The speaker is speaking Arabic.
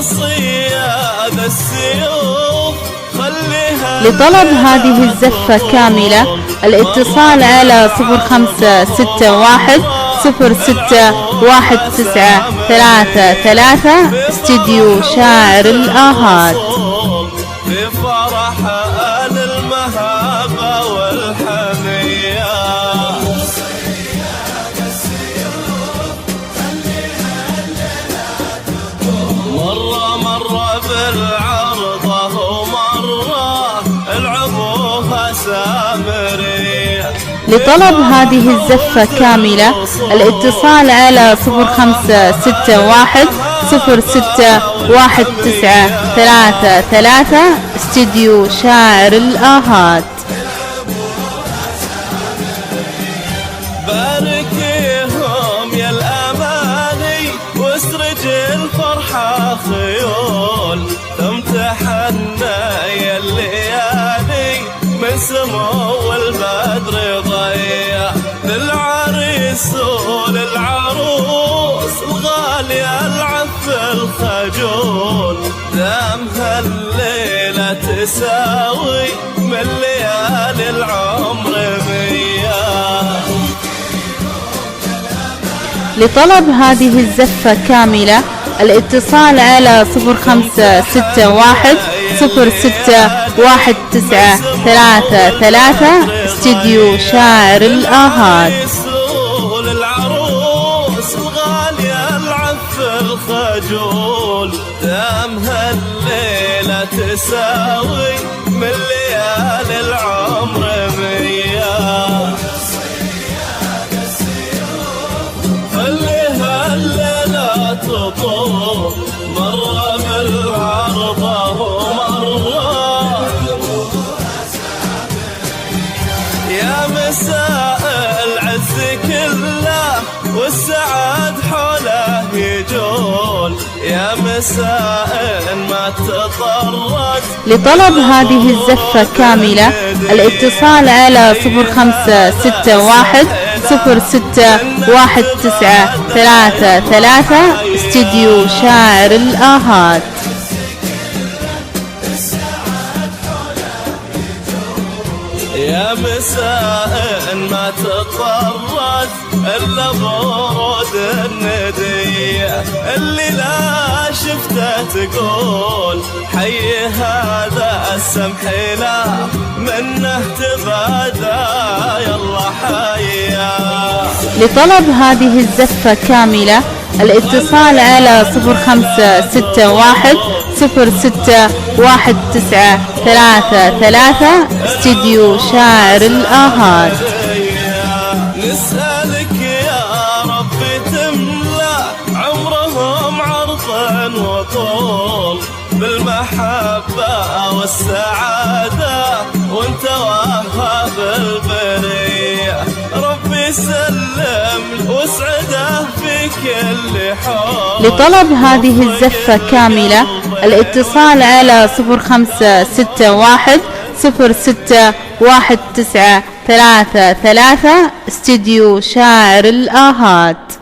صياد السيوف خليها. لطلب هذه الزفة كاملة الاتصال على 0561 061933 استديو شاعر الآهات. بفرح آل المهابة والحمية مرة بالعرضة ومرة العبوها سامرية. لطلب هذه الزفة كاملة الاتصال على 0561 061933 استديو شاعر الآهات. باركيهم يا الأماني واسرج الفرحة خيول تمتحنا يا الليالي من سمو البدر ضيع. للعريس وللعروس الغالية العف الخجول دام هالليلة تساوي من ليالي العمر 100. لطلب هذه الزفة كاملة الاتصال على 0561 061933 استديو شاعر الآهات. العروس الغالية العف الخجول دام هالليلة تساوي من ليالي العمر 100. خليها الليلة تطول مرة بالعرضة ومرة يا مساء العز كله والسعاد حوله يجول يا مساء ما تطرد. لطلب هذه الزفة كاملة الاتصال على 0561 061933 استديو شاعر الآهات. يا مساء ما تطرد إلا برود الندية اللي لا شفته تقول حي هذا السمح لا منه تبادى يلا حيا. لطلب هذه الزفة كاملة الاتصال على 0561 061933 استديو شاعر الآهات. نسألك يا رب تملأ عمرهم عرضا وطول بالمحبة والسعادة وانت وهاب البرية. ربي سلم واسعده في كل حول. لطلب هذه الزفة كاملة الاتصال على 0561 061933 استديو شاعر الآهات.